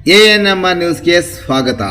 ANMR ನ್ಯೂಸ್ಗೆ ಸ್ವಾಗತ.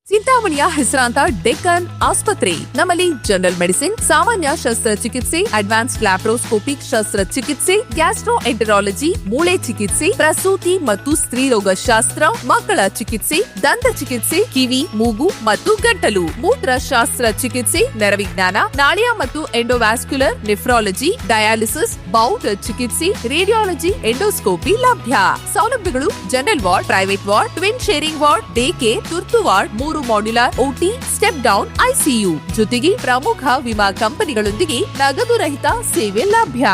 ಚಿಂತಾಮಣಿಯ ಹೆಸರಾಂತ ಡೆಕ್ಕನ್ ಆಸ್ಪತ್ರೆ. ನಮ್ಮಲ್ಲಿ ಜನರಲ್ ಮೆಡಿಸಿನ್, ಸಾಮಾನ್ಯ ಶಸ್ತ್ರಚಿಕಿತ್ಸೆ, ಅಡ್ವಾನ್ಸ್ಡ್ ಲ್ಯಾಪ್ರೋಸ್ಕೋಪಿಕ್ ಶಸ್ತ್ರಚಿಕಿತ್ಸೆ, ಗ್ಯಾಸ್ಟ್ರೋಎಂಟರಾಲಜಿ, ಮೂಳೆ ಚಿಕಿತ್ಸೆ, ಪ್ರಸೂತಿ ಮತ್ತು ಸ್ತ್ರೀರೋಗ ಶಾಸ್ತ್ರ, ಮಕ್ಕಳ ಚಿಕಿತ್ಸೆ, ದಂತ ಚಿಕಿತ್ಸೆ, ಕಿವಿ, ಮೂಗು ಮತ್ತು ಗಂಟಲು, ಮೂತ್ರ ಶಾಸ್ತ್ರ ಚಿಕಿತ್ಸೆ, ನರವಿಜ್ಞಾನ, ನಾಳಿಯ ಮತ್ತು ಎಂಡೋವ್ಯಾಸ್ಕ್ಯುಲರ್, ನೆಫ್ರಾಲಜಿ, ಡಯಾಲಿಸಿಸ್, ಬೌಲ್ ಚಿಕಿತ್ಸೆ, ರೇಡಿಯಾಲಜಿ, ಎಂಡೋಸ್ಕೋಪಿ ಲಭ್ಯ. ಸೌಲಭ್ಯಗಳು: general ward, private ward, twin sharing ward, day care, ತುರ್ತು ward, 3 modular OT, step down ICU, ಜೊತೆಗೆ ಪ್ರಮುಖ ವಿಮಾ ಕಂಪನಿಗಳೊಂದಿಗೆ ನಗದು ರಹಿತ ಸೇವೆ ಲಭ್ಯ.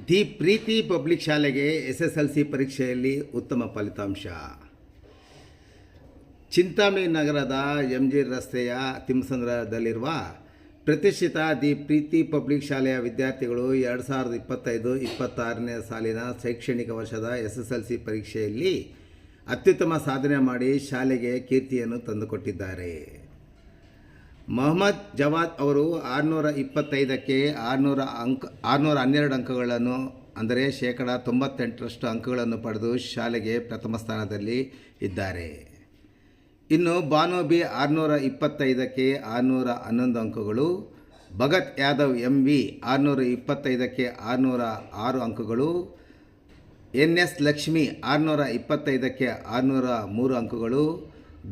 ದಿ ಪ್ರೀತಿ ಪಬ್ಲಿಕ್ ಶಾಲೆಗೆ SSLC ಪರೀಕ್ಷೆಯಲ್ಲಿ ಉತ್ತಮ ಫಲಿತಾಂಶ. ಚಿಂತಾಮಣಿ ನಗರದ MG ರಸ್ತೆಯ ತಿಮ್ಮಸಂದ್ರದಲ್ಲಿರುವ ಪ್ರತಿಷ್ಠಿತ ದಿ ಪ್ರೀತಿ ಪಬ್ಲಿಕ್ ಶಾಲೆಯ ವಿದ್ಯಾರ್ಥಿಗಳು 2025-26ನೇ ಸಾಲಿನ ಶೈಕ್ಷಣಿಕ ವರ್ಷದ SSLC ಪರೀಕ್ಷೆಯಲ್ಲಿ ಅತ್ಯುತ್ತಮ ಸಾಧನೆ ಮಾಡಿ ಶಾಲೆಗೆ ಕೀರ್ತಿಯನ್ನು ತಂದುಕೊಟ್ಟಿದ್ದಾರೆ. ಮೊಹಮ್ಮದ್ ಜವಾದ್ ಅವರು 625ಕ್ಕೆ 612 ಅಂಕಗಳನ್ನು ಅಂದರೆ 98% ಅಂಕಗಳನ್ನು ಪಡೆದು ಶಾಲೆಗೆ ಪ್ರಥಮ ಸ್ಥಾನದಲ್ಲಿ ಇದ್ದಾರೆ. ಇನ್ನು ಬಾನು ಬಿ 625ಕ್ಕೆ 611 ಅಂಕಗಳು, ಭಗತ್ ಯಾದವ್ MV 625ಕ್ಕೆ 606 ಅಂಕಗಳು, NS ಲಕ್ಷ್ಮಿ 625ಕ್ಕೆ 603 ಅಂಕಗಳು,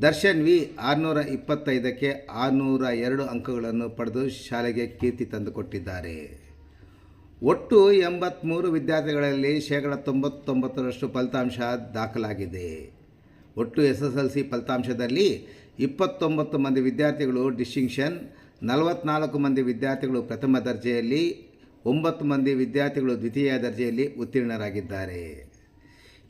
ದರ್ಶನ್ V 625ಕ್ಕೆ 602 ಅಂಕಗಳನ್ನು ಪಡೆದು ಶಾಲೆಗೆ ಕೀರ್ತಿ ತಂದುಕೊಟ್ಟಿದ್ದಾರೆ. ಒಟ್ಟು 83 ವಿದ್ಯಾರ್ಥಿಗಳಲ್ಲಿ 99% ಫಲಿತಾಂಶ ದಾಖಲಾಗಿದೆ. ಒಟ್ಟು SSLC ಫಲಿತಾಂಶದಲ್ಲಿ 29 ಮಂದಿ ವಿದ್ಯಾರ್ಥಿಗಳು ಡಿಸ್ಟಿಂಕ್ಷನ್, 44 ಮಂದಿ ವಿದ್ಯಾರ್ಥಿಗಳು ಪ್ರಥಮ ದರ್ಜೆಯಲ್ಲಿ, 9 ಮಂದಿ ವಿದ್ಯಾರ್ಥಿಗಳು ದ್ವಿತೀಯ ದರ್ಜೆಯಲ್ಲಿ ಉತ್ತೀರ್ಣರಾಗಿದ್ದಾರೆ.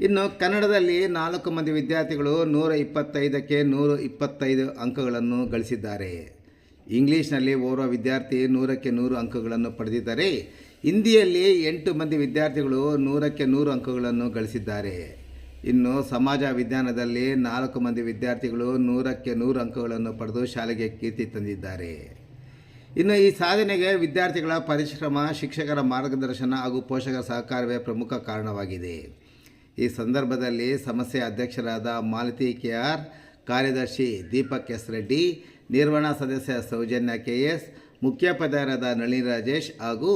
ಇನ್ನು ಕನ್ನಡದಲ್ಲಿ 4 ಮಂದಿ ವಿದ್ಯಾರ್ಥಿಗಳು 125ಕ್ಕೆ 125 ಅಂಕಗಳನ್ನು ಗಳಿಸಿದ್ದಾರೆ. ಇಂಗ್ಲೀಷ್ನಲ್ಲಿ ಓರ್ವ ವಿದ್ಯಾರ್ಥಿ 100ಕ್ಕೆ 100 ಅಂಕಗಳನ್ನು ಪಡೆದಿದ್ದರೆ, ಹಿಂದಿಯಲ್ಲಿ 8 ಮಂದಿ ವಿದ್ಯಾರ್ಥಿಗಳು 100ಕ್ಕೆ 100 ಅಂಕಗಳನ್ನು ಗಳಿಸಿದ್ದಾರೆ. ಇನ್ನು ಸಮಾಜ ವಿಜ್ಞಾನದಲ್ಲಿ 4 ಮಂದಿ ವಿದ್ಯಾರ್ಥಿಗಳು 100ಕ್ಕೆ 100 ಅಂಕಗಳನ್ನು ಪಡೆದು ಶಾಲೆಗೆ ಕೀರ್ತಿ ತಂದಿದ್ದಾರೆ. ಇನ್ನು ಈ ಸಾಧನೆಗೆ ವಿದ್ಯಾರ್ಥಿಗಳ ಪರಿಶ್ರಮ, ಶಿಕ್ಷಕರ ಮಾರ್ಗದರ್ಶನ ಹಾಗೂ ಪೋಷಕರ ಸಹಕಾರವೇ ಪ್ರಮುಖ ಕಾರಣವಾಗಿದೆ. ಈ ಸಂದರ್ಭದಲ್ಲಿ ಸಂಸ್ಥೆಯ ಅಧ್ಯಕ್ಷರಾದ ಮಾಲತಿ KR, ಕಾರ್ಯದರ್ಶಿ ದೀಪಕ್ S ರೆಡ್ಡಿ, ನಿರ್ವಹಣಾ ಸದಸ್ಯ ಸೌಜನ್ಯ KS, ಮುಖ್ಯೋಪಾಧ್ಯಾಯರಾದ ನಳಿನಿ ರಾಜೇಶ್ ಹಾಗೂ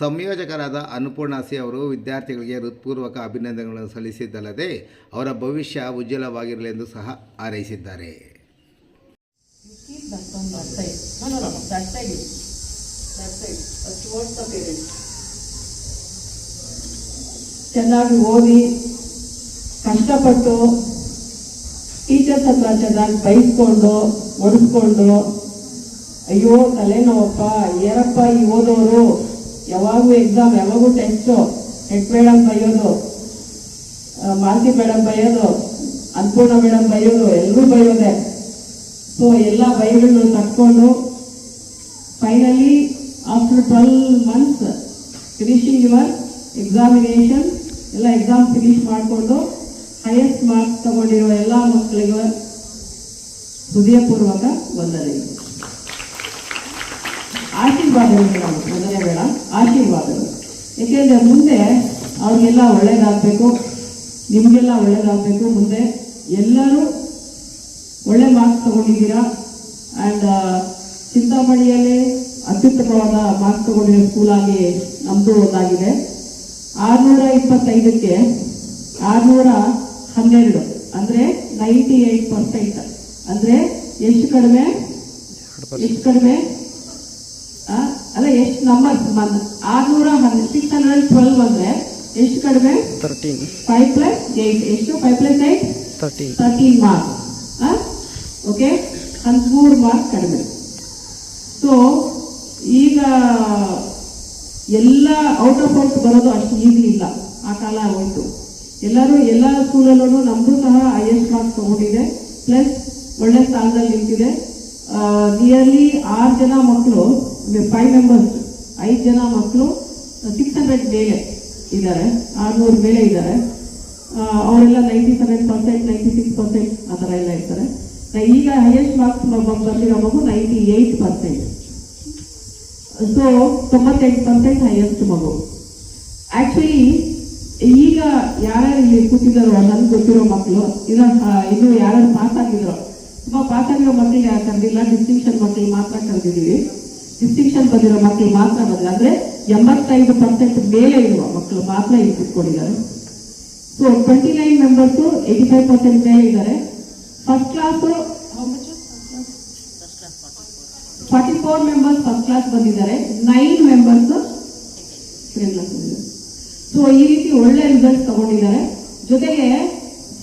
ಸಂಯೋಜಕರಾದ ಅನ್ನಪೂರ್ಣ C ಅವರು ವಿದ್ಯಾರ್ಥಿಗಳಿಗೆ ಹೃತ್ಪೂರ್ವಕ ಅಭಿನಂದನೆಗಳನ್ನು ಸಲ್ಲಿಸಿದ್ದಲ್ಲದೆ ಅವರ ಭವಿಷ್ಯ ಉಜ್ವಲವಾಗಿರಲೆಂದು ಸಹ ಹಾರೈಸಿದ್ದಾರೆ. ಚೆನ್ನಾಗಿ ಓದಿ ಕಷ್ಟಪಟ್ಟು ಟೀಚರ್ಸ್ ಹತ್ರ ಚೆನ್ನಾಗಿ ಬೈಸ್ಕೊಂಡು ಒಡಿಸ್ಕೊಂಡು, ಅಯ್ಯೋ ತಲೆನೋವಪ್ಪ, ಏನಪ್ಪ ಈ ಓದೋರು, ಯಾವಾಗೂ ಎಕ್ಸಾಮ್, ಯಾವಾಗೂ ಟೆಸ್ಟು, ಹೆಡ್ ಮೇಡಮ್ ಬೈಯೋದು, ಮಾಲತಿ ಮೇಡಮ್ ಬೈಯೋದು, ಅನ್ನಪೂರ್ಣ ಮೇಡಮ್ ಬೈಯೋದು, ಎಲ್ಲರೂ ಬೈಯೋದೆ. ಸೊ ಎಲ್ಲ ಬೈಗಳನ್ನು ತಕ್ಕೊಂಡು finally after 12 months finishing your examination, ಎಲ್ಲ ಎಕ್ಸಾಮ್ ಫಿನಿಶ್ ಮಾಡಿಕೊಂಡು ಹೈಯೆಸ್ಟ್ ಮಾರ್ಕ್ಸ್ ತಗೊಂಡಿರುವ ಎಲ್ಲ ಮಕ್ಕಳಿಗೆ ಹೃದಯಪೂರ್ವಕ ವಂದನೆಗಳು, ಆಶೀರ್ವಾದಗಳು. ಮೊದಲೇ ಬೇಡ, ಆಶೀರ್ವಾದಗಳು. ಏಕೆಂದರೆ ಮುಂದೆ ಅವ್ರಿಗೆಲ್ಲ ಒಳ್ಳೇದಾಗಬೇಕು, ನಿಮಗೆಲ್ಲ ಒಳ್ಳೇದಾಗಬೇಕು. ಮುಂದೆ ಎಲ್ಲರೂ ಒಳ್ಳೆ ಮಾರ್ಕ್ಸ್ ತಗೊಂಡಿದ್ದೀರಾ. ಆ್ಯಂಡ್ ಚಿಂತಾಮಣಿಯಲ್ಲಿ ಅತ್ಯುತ್ತಮವಾದ ಮಾರ್ಕ್ಸ್ ತಗೊಂಡಿರೋ ಸ್ಕೂಲಾಗಿ ನಮ್ಮದು ಒಂದಾಗಿದೆ. 625ಕ್ಕೆ 612 ಅಂದರೆ 98%. ಅಂದರೆ ಎಷ್ಟು ಕಡಿಮೆ ಅಲ್ಲ, ಎಷ್ಟು ನಂಬರ್ಸ್ 612 ಅಂದರೆ ಎಷ್ಟು ಕಡಿಮೆ? 5 + 8 ಎಷ್ಟು? 5 + 8 13 ಮಾರ್ಕ್ಸ್. ಓಕೆ, 13 ಮಾರ್ಕ್ಸ್ ಕಡಿಮೆ. ಸೊ ಈಗ ಎಲ್ಲ ಔಟ್ ಆಫ್ ಬರೋದು ಅಷ್ಟು ಈಸಿ ಇಲ್ಲ, ಆ ಕಾಲ ಹೋಯ್ತು. ಎಲ್ಲ ಸ್ಕೂಲಲ್ಲೂ ನಮ್ಮದು ಸಹ ಹೈಯೆಸ್ಟ್ ಮಾರ್ಕ್ಸ್ ತಗೊಂಡಿದೆ, ಪ್ಲಸ್ ಒಳ್ಳೆ ಸ್ಥಾನದಲ್ಲಿ ನಿಂತಿದೆ. ನಿಯರ್ಲಿ 6 ಜನ ಮಕ್ಕಳು, 5 ಮೆಂಬರ್ಸ್, 5 ಜನ ಮಕ್ಕಳು 600 ಮೇಲೆ ಇದ್ದಾರೆ, 600 ಮೇಲೆ ಇದ್ದಾರೆ. ಅವರೆಲ್ಲ 97%, 96% ಆ ಥರ ಎಲ್ಲ ಇರ್ತಾರೆ. ಈಗ ಹೈಯೆಸ್ಟ್ ಮಾರ್ಕ್ಸ್ ಬಂದಿರೋ ಮಗು 98%. ಸೊ 98% ಹೈಯೆಸ್ಟ್ ಮಗು. ಆ್ಯಕ್ಚುಲಿ ಈಗ ಯಾರ್ಯಾರು ಇಲ್ಲಿ ಕೂತಿದ್ದಾರೋ ನನ್ಗೆ ಗೊತ್ತಿರೋ ಮಕ್ಕಳು ಇನ್ನು ಯಾರ್ಯಾರು ಪಾಸ್ ಆಗಿದ್ರು, ತುಂಬಾ ಪಾಸ್ ಆಗಿರೋ ಮಕ್ಕಳಿಗೆ ಕರೆದಿಲ್ಲ, ಡಿಸ್ಟಿಂಕ್ಷನ್ ಮಕ್ಕಳಿಗೆ ಮಾತ್ರ ಕರೆದಿದ್ದೀವಿ. ಡಿಸ್ಟಿಂಕ್ಷನ್ ಬಂದಿರೋ ಮಕ್ಕಳು ಮಾತ್ರ ಬಂದಿಲ್ಲ, ಅಂದ್ರೆ 85% ಮೇಲೆ ಇರುವ ಮಕ್ಕಳು ಮಾತ್ರ ಇಲ್ಲಿ ಕೂತ್ಕೊಂಡಿದ್ದಾರೆ. ಸೊ 29 ಮೆಂಬರ್ಸು 85% ಮೇಲೆ ಇದ್ದಾರೆ. First class 44 members first class ಬಂದಿದ್ದಾರೆ, 9 ಮೆಂಬರ್ಸ್ ಸೆಕೆಂಡ್ ಕ್ಲಾಸ್ ಬಂದಿದ್ದಾರೆ. ಸೊ ಈ ರೀತಿ ಒಳ್ಳೆ ರಿಸಲ್ಟ್ ತಗೊಂಡಿದ್ದಾರೆ. ಜೊತೆಗೆ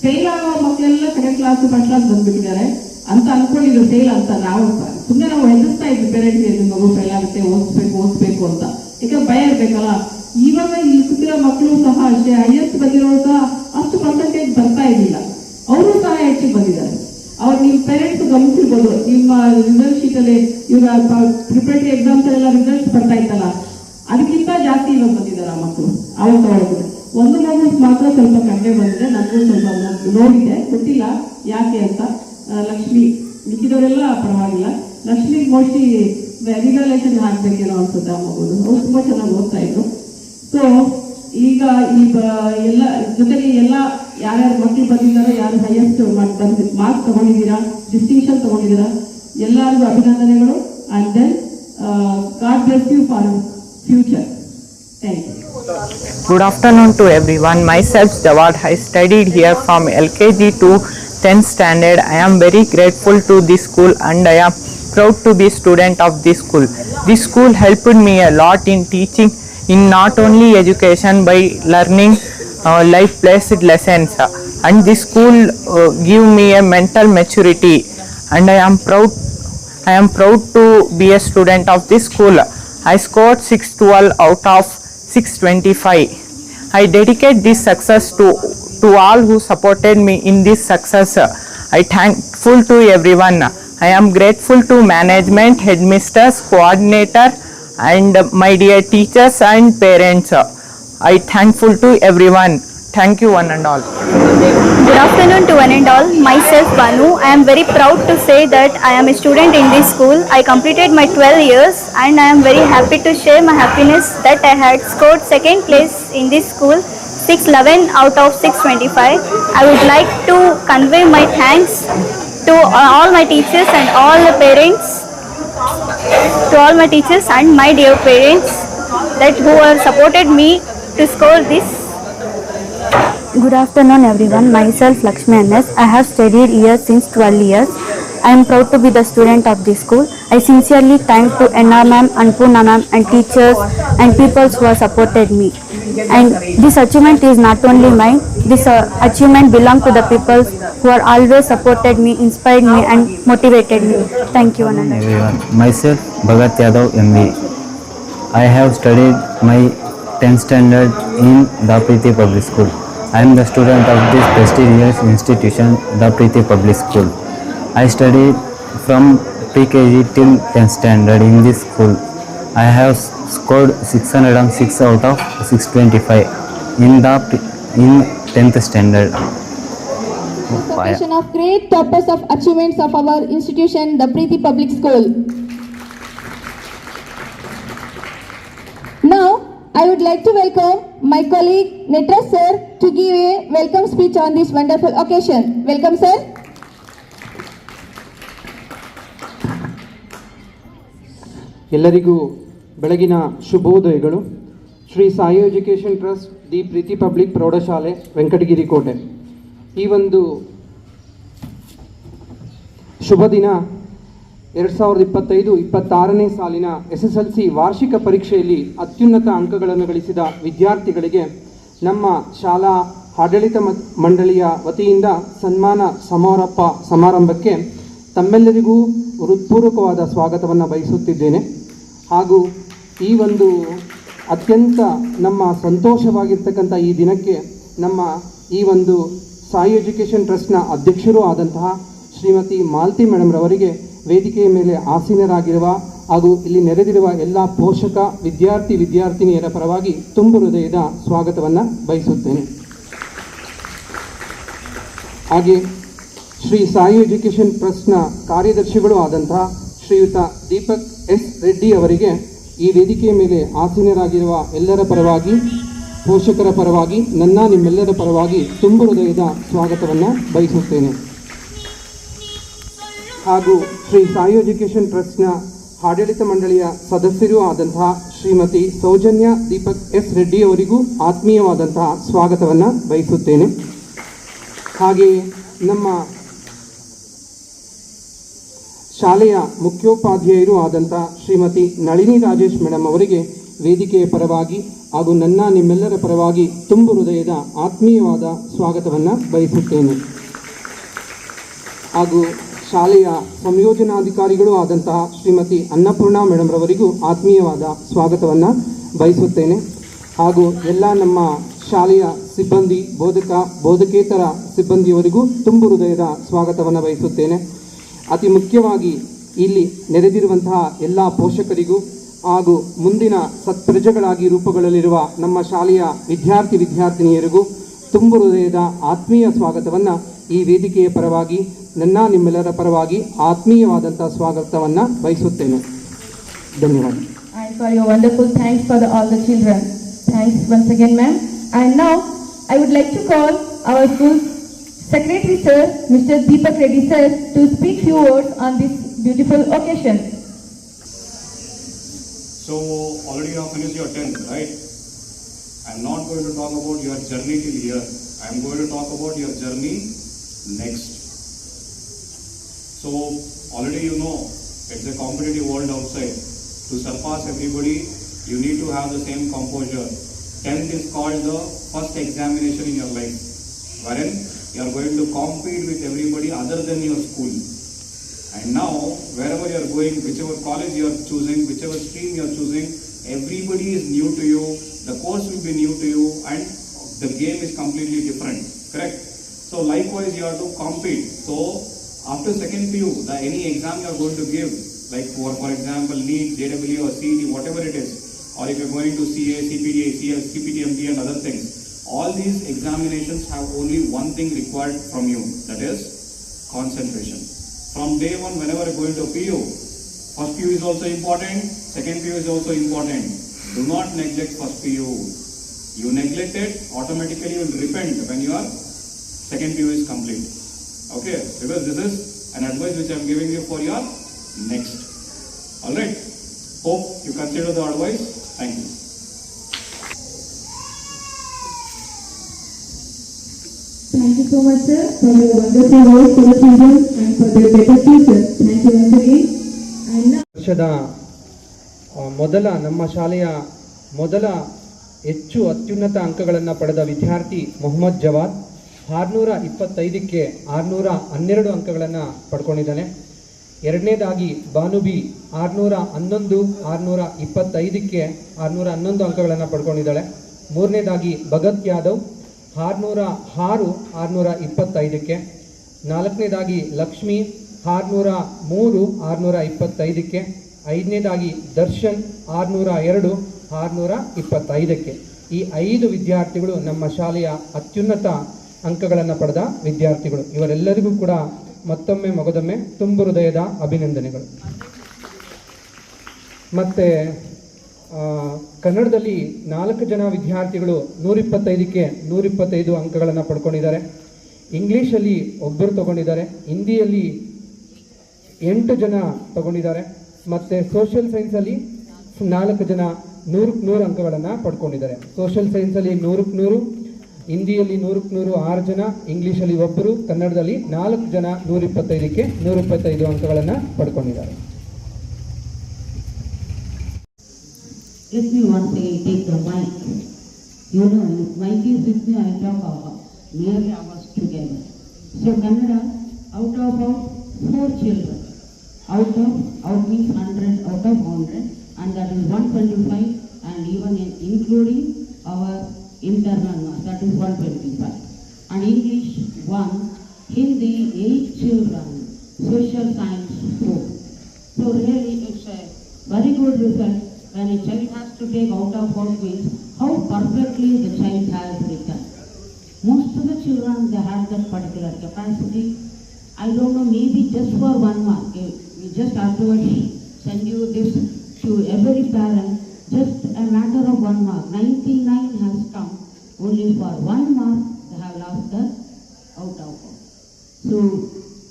ಫೇಲ್ ಆಗೋ ಮಕ್ಕಳೆಲ್ಲ ಸೆಕೆಂಡ್ ಕ್ಲಾಸ್ ಫಸ್ಟ್ ಕ್ಲಾಸ್ ಬಂದ್ಬಿಟ್ಟಿದ್ದಾರೆ ಅಂತ ಅನ್ಕೊಂಡಿದ್ರು. ಫೇಲ್ ಅಂತ ನಾವು ಸುಮ್ಮನೆ ನಾವು ಹೆದರ್ಸ್ತಾ ಇದ್ವಿ ಪೇರೆಂಟ್ಸ್ಗೆ, ಮಗು ಫೇಲ್ ಆಗುತ್ತೆ, ಓದಿಸ್ಬೇಕು ಅಂತ, ಯಾಕಂದ್ರೆ ಭಯ ಇರ್ಬೇಕಲ್ಲ. ಇವಾಗ ಇಲ್ಲಿ ಕೂತಿರೋ ಮಕ್ಕಳು ಸಹ ಅಷ್ಟೇ, ಹೈಯೆಸ್ಟ್ ಬಂದಿರೋರು ಸಹ ಅಷ್ಟು ಪರ್ಸೆಂಟೇಜ್ ಬರ್ತಾ ಇರಲಿಲ್ಲ, ಅವರು ಸಹ ಹೆಚ್ಚಿಗೆ ಬಂದಿದ್ದಾರೆ. ಅವ್ರು ನಿಮ್ಮ ಪೇರೆಂಟ್ಸ್ ಗಮನಿಸಿರ್ಬೋದು, ನಿಮ್ಮ ರಿಸಲ್ಟ್ ಶೀಟ್ ಅಲ್ಲಿ ಇವಾಗ ಪ್ರಿಪರೇಟರಿ ಎಕ್ಸಾಮ್ಸ್ ಎಲ್ಲ ರಿಸಲ್ಟ್ಸ್ ಬರ್ತಾ ಇತ್ತಲ್ಲ, ಅದಕ್ಕಿಂತ ಜಾಸ್ತಿ ಇವಾಗ ಬಂದಿದ್ದಾರೆ ಆ ಮಕ್ಕಳು. ಅವ್ರು ತಗೊಳ್ಳಿದ್ರೆ ಒಂದು ಮಗು ಮಾತ್ರ ಸ್ವಲ್ಪ ಕಡಿಮೆ ಬಂದಿದೆ, ನನಗೂ ಸ್ವಲ್ಪ ನೋಡಿದೆ, ಗೊತ್ತಿಲ್ಲ ಯಾಕೆ ಅಂತ. ಲಕ್ಷ್ಮಿ ಮಿಕ್ಕಿದವರೆಲ್ಲ ಪರವಾಗಿಲ್ಲ, ಲಕ್ಷ್ಮಿ ಮೋಸ್ಟ್ಲಿ ರಿವ್ಯಾಲ್ಯೂಯೇಷನ್ ಹಾಕ್ಬೇಕೇನೋ ಅನ್ಸುತ್ತೆ ಆ ಮಗುದು, ಅವ್ರು ತುಂಬಾ ಚೆನ್ನಾಗಿ ಓದ್ತಾ ಇದ್ರು. ಸೊ ಈಗ ಎಲ್ಲ ಜೊತೆಗೆ ಎಲ್ಲ ಯಾರ್ಯಾರು ಮಕ್ಕಳು ಬಂದಿದ್ದಾರೋ, ಯಾರು ಹೈಯೆಸ್ಟ್ ಮಾರ್ಕ್ಸ್ ತಗೊಂಡಿದ್ದೀರಾ, ಡಿಸ್ಟಿಂಕ್ಷನ್ ತಗೊಂಡಿದ್ದೀರಾ, ಎಲ್ಲರಿಗೂ ಅಭಿನಂದನೆಗಳು. And then God bless you for future. Thank you. Good afternoon to everyone. Myself Jawad. I studied here from LKG to 10th standard. I am very grateful to this school and I am proud to be student of this school. This school helped me a lot in teaching in not only education by learning life-based lessons, and this school give me a mental maturity and I am proud to be a student of this school. I scored 612 out of 625. I dedicate this success to all who supported me in this success. I thankful to everyone. I am grateful to management, headmasters, coordinator and my dear teachers and parents. I thankful to everyone. Thank you one and all. Good afternoon to one and all. Myself Banu. I am very proud to say that I am a student in this school. I completed my 12 years and I am very happy to share my happiness that I had scored second place in this school, 611 out of 625. I would like to convey my thanks to all my teachers and all the parents, to all my teachers and my dear parents that who have supported me to score this. Good afternoon everyone. Myself Lakshmi NS. I have studied here since 12 years. I am proud to be the student of this school. I sincerely thank to NR ma'am and Poona ma'am and teachers and people who have supported me. And this achievement is not only mine. This achievement belongs to the people who are always supported me, inspired me and motivated me. Thank you one and all. Everyone. Myself Bhagat Yadav MB. I have studied my 10th standard in the Preeti Public School. I am the student of this prestigious institution, the Preeti Public School. I studied from pre-KG till 10th standard in this school. I have scored 606 out of 625 in 10th standard. Presentation of great purpose of achievements of our institution, the Preeti Public School. Now, I would like to welcome my colleague Netraj sir to give a welcome speech on this wonderful occasion. Welcome sir. ಎಲ್ಲರಿಗೂ ಬೆಳಗಿನ ಶುಭೋದಯಗಳು. Shri Sai education trust the Preethi public ಪ್ರೌಢಶಾಲೆ ವೆಂಕಟಗಿರಿ ಕೋಟೆ. ಈ ಒಂದು ಶುಭ ದಿನ 2025-26ನೇ ಸಾಲಿನ SSLC ವಾರ್ಷಿಕ ಪರೀಕ್ಷೆಯಲ್ಲಿ ಅತ್ಯುನ್ನತ ಅಂಕಗಳನ್ನು ಗಳಿಸಿದ ವಿದ್ಯಾರ್ಥಿಗಳಿಗೆ ನಮ್ಮ ಶಾಲಾ ಆಡಳಿತ ಮಂಡಳಿಯ ವತಿಯಿಂದ ಸನ್ಮಾನ ಸಮಾರಂಭಕ್ಕೆ ತಮ್ಮೆಲ್ಲರಿಗೂ ಹೃತ್ಪೂರ್ವಕವಾದ ಸ್ವಾಗತವನ್ನು ಬಯಸುತ್ತಿದ್ದೇನೆ. ಹಾಗೂ ಈ ಒಂದು ಅತ್ಯಂತ ನಮ್ಮ ಸಂತೋಷವಾಗಿರ್ತಕ್ಕಂಥ ಈ ದಿನಕ್ಕೆ ನಮ್ಮ ಈ ಒಂದು ಸಾಯಿ ಎಜುಕೇಷನ್ ಟ್ರಸ್ಟ್ನ ಅಧ್ಯಕ್ಷರೂ ಆದಂತಹ ಶ್ರೀಮತಿ ಮಾಲತಿ ಮೇಡಮ್ ರವರಿಗೆ ವೇದಿಕೆಯ ಮೇಲೆ ಆಸೀನರಾಗಿರುವ ಹಾಗೂ ಇಲ್ಲಿ ನೆರೆದಿರುವ ಎಲ್ಲ ಪೋಷಕ ವಿದ್ಯಾರ್ಥಿನಿಯರ ಪರವಾಗಿ ತುಂಬು ಹೃದಯದ ಸ್ವಾಗತವನ್ನು ಬಯಸುತ್ತೇನೆ. ಹಾಗೆ ಶ್ರೀ ಸಾಯಿ ಎಜುಕೇಷನ್ ಟ್ರಸ್ಟ್ನ ಕಾರ್ಯದರ್ಶಿಗಳು ಆದಂತಹ ಶ್ರೀಯುತ ದೀಪಕ್ ಎಸ್ ರೆಡ್ಡಿ ಅವರಿಗೆ ಈ ವೇದಿಕೆಯ ಮೇಲೆ ಆಸೀನರಾಗಿರುವ ಎಲ್ಲರ ಪರವಾಗಿ ಪೋಷಕರ ಪರವಾಗಿ ನಿಮ್ಮೆಲ್ಲರ ಪರವಾಗಿ ತುಂಬು ಹೃದಯದ ಸ್ವಾಗತವನ್ನು ಬಯಸುತ್ತೇನೆ. ಹಾಗೂ ಶ್ರೀ ಸಾಯಿ ಎಜುಕೇಷನ್ ಟ್ರಸ್ಟ್ನ ಆಡಳಿತ ಮಂಡಳಿಯ ಸದಸ್ಯರೂ ಆದಂತಹ ಶ್ರೀಮತಿ ಸೌಜನ್ಯ ದೀಪಕ್ ಎಸ್ ರೆಡ್ಡಿ ಅವರಿಗೂ ಆತ್ಮೀಯವಾದಂತಹ ಸ್ವಾಗತವನ್ನು ಬಯಸುತ್ತೇನೆ. ಹಾಗೆಯೇ ನಮ್ಮ ಶಾಲೆಯ ಮುಖ್ಯೋಪಾಧ್ಯಾಯರು ಆದಂತಹ ಶ್ರೀಮತಿ ನಳಿನಿ ರಾಜೇಶ್ ಮೇಡಮ್ ಅವರಿಗೆ ವೇದಿಕೆಯ ಪರವಾಗಿ ಹಾಗೂ ನಿಮ್ಮೆಲ್ಲರ ಪರವಾಗಿ ತುಂಬು ಹೃದಯದ ಆತ್ಮೀಯವಾದ ಸ್ವಾಗತವನ್ನು ಬಯಸುತ್ತೇನೆ. ಹಾಗೂ ಶಾಲೆಯ ಸಂಯೋಜನಾಧಿಕಾರಿಗಳು ಆದಂತಹ ಶ್ರೀಮತಿ ಅನ್ನಪೂರ್ಣ ಮೇಡಮ್ ರವರಿಗೂ ಆತ್ಮೀಯವಾದ ಸ್ವಾಗತವನ್ನು ಬಯಸುತ್ತೇನೆ. ಹಾಗೂ ಎಲ್ಲ ನಮ್ಮ ಶಾಲೆಯ ಸಿಬ್ಬಂದಿ ಬೋಧಕೇತರ ಸಿಬ್ಬಂದಿಯವರಿಗೂ ತುಂಬು ಹೃದಯದ ಸ್ವಾಗತವನ್ನು ಬಯಸುತ್ತೇನೆ. ಅತಿ ಮುಖ್ಯವಾಗಿ ಇಲ್ಲಿ ನೆರೆದಿರುವಂತಹ ಎಲ್ಲ ಪೋಷಕರಿಗೂ ಹಾಗೂ ಮುಂದಿನ ಸತ್ಪ್ರಜೆಗಳಾಗಿ ರೂಪುಗೊಳ್ಳಲಿರುವ ನಮ್ಮ ಶಾಲೆಯ ವಿದ್ಯಾರ್ಥಿನಿಯರಿಗೂ ತುಂಬು ಹೃದಯದ ಆತ್ಮೀಯ ಸ್ವಾಗತವನ್ನು ಈ ವೇದಿಕೆಯ ಪರವಾಗಿ ನಿಮ್ಮೆಲ್ಲರ ಪರವಾಗಿ ಆತ್ಮೀಯವಾದಂತಹ ಸ್ವಾಗತವನ್ನು ಬಯಸುತ್ತೇನೆ. ಧನ್ಯವಾದ. And for your wonderful thanks for all the children. Thanks once again, ma'am. And now I would like to call our school secretary sir, Mr. Deepak Reddy sir, to speak few words on this beautiful occasion. So already you have finished your 10th, right? I am not going to talk about your journey till here. I am going to talk about your journey next. So already you know it's a competitive world outside. To surpass everybody, you need to have the same composure. 10th is called the first examination in your life, wherein you are going to compete with everybody other than your school. And now, wherever you are going, whichever college you are choosing, whichever stream you are choosing, everybody is new to you, the course will be new to you, and the game is completely different, correct? So likewise, you have to compete. So after second PU, any exam you are going to give, like for example, NEET, JEE or CET, whatever it is, or if you are going to CA, CPDA, CS, CPTMT and other things, all these examinations have only one thing required from you, that is concentration. From day one, whenever you are going to PU, first PU is also important, second PU is also important. Do not neglect first PU. You neglect it, automatically you will repent when your second PU is complete. Okay, because this is an advice which I am giving you for your next. Alright, hope you consider the advice. Thank you. Thank you so much, sir, for your wonderful words to the children and for their better future. Thank you once again. And now ವರ್ಷದ ನಮ್ಮ ಶಾಲೆಯ ಮೊದಲ ಹೆಚ್ಚು ಅತ್ಯುನ್ನತ ಅಂಕಗಳನ್ನು ಪಡೆದ ವಿದ್ಯಾರ್ಥಿ Mohammed Javad 625ಕ್ಕೆ 612 ಅಂಕಗಳನ್ನು ಪಡ್ಕೊಂಡಿದ್ದಾನೆ. ಎರಡನೇದಾಗಿ ಬಾನುಬಿ 611 625ಕ್ಕೆ 611 ಅಂಕಗಳನ್ನು ಪಡ್ಕೊಂಡಿದ್ದಾಳೆ. ಮೂರನೇದಾಗಿ ಭಗತ್ ಯಾದವ್ 606 625ಕ್ಕೆ. ನಾಲ್ಕನೇದಾಗಿ ಲಕ್ಷ್ಮಿ 603 625ಕ್ಕೆ. ಐದನೇದಾಗಿ ದರ್ಶನ್ 602 625ಕ್ಕೆ. ಈ 5 ವಿದ್ಯಾರ್ಥಿಗಳು ನಮ್ಮ ಶಾಲೆಯ ಅತ್ಯುನ್ನತ ಅಂಕಗಳನ್ನು ಪಡೆದ ವಿದ್ಯಾರ್ಥಿಗಳು. ಇವರೆಲ್ಲರಿಗೂ ಕೂಡ ಮಗದೊಮ್ಮೆ ತುಂಬು ಹೃದಯದ ಅಭಿನಂದನೆಗಳು. ಮತ್ತು ಕನ್ನಡದಲ್ಲಿ 4 ಜನ ವಿದ್ಯಾರ್ಥಿಗಳು 125ಕ್ಕೆ 125 ಅಂಕಗಳನ್ನು ಪಡ್ಕೊಂಡಿದ್ದಾರೆ. ಇಂಗ್ಲೀಷಲ್ಲಿ ಒಬ್ಬರು ತಗೊಂಡಿದ್ದಾರೆ. ಹಿಂದಿಯಲ್ಲಿ 8 ಜನ ತಗೊಂಡಿದ್ದಾರೆ. ಮತ್ತು ಸೋಷಿಯಲ್ ಸೈನ್ಸಲ್ಲಿ 4 ಜನ 100ಕ್ಕೆ 100 ಅಂಕಗಳನ್ನು ಪಡ್ಕೊಂಡಿದ್ದಾರೆ. ಸೋಷಿಯಲ್ ಸೈನ್ಸಲ್ಲಿ 100ಕ್ಕೆ 100, ಹಿಂದಿಯಲ್ಲಿ 100ಕ್ಕೆ 100 6 ಜನ, ಇಂಗ್ಲೀಷಲ್ಲಿ ಒಬ್ಬರು, ಕನ್ನಡದಲ್ಲಿ 4 ಜನ 125ಕ್ಕೆ 125 ಅಂಕಗಳನ್ನು ಪಡ್ಕೊಂಡಿದ್ದಾರೆ. let me once again take the mic. You know, mic is with me, I talk about nearly hours together. So Kannada, out of 4 children, out means 100, out of 100, and that is 125, and even including our internal marks, that is 125. And English 1, Hindi 8 children, social science 4. So really it's a very good result. When a child has to take out of 4 means how perfectly the child has written. Most of the children, they have that particular capacity. I don't know, maybe just for 1 mark. We just afterwards send you this to every parent just a matter of 1 mark. 99 has come. Only for 1 mark they have lost the out of all. So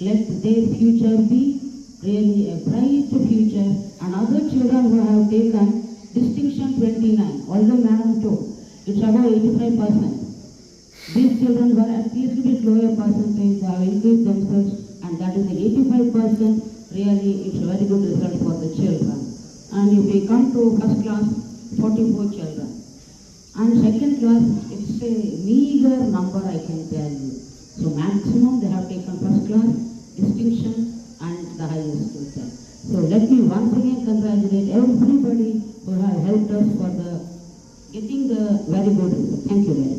let their future be really a bright future. And other children who have taken distinction 29, although madam told, it's about 85%. These children were at least bit lower percentage, they have increased themselves, and that is the 85%. Really, it's a very good result for the children. And if we come to first class, 44 children. And second class, it's a meager number, I can tell you. So maximum they have taken first class, distinction, and the highest result. So let me once again congratulate everybody who have helped us for the getting the very good result. Thank you very much.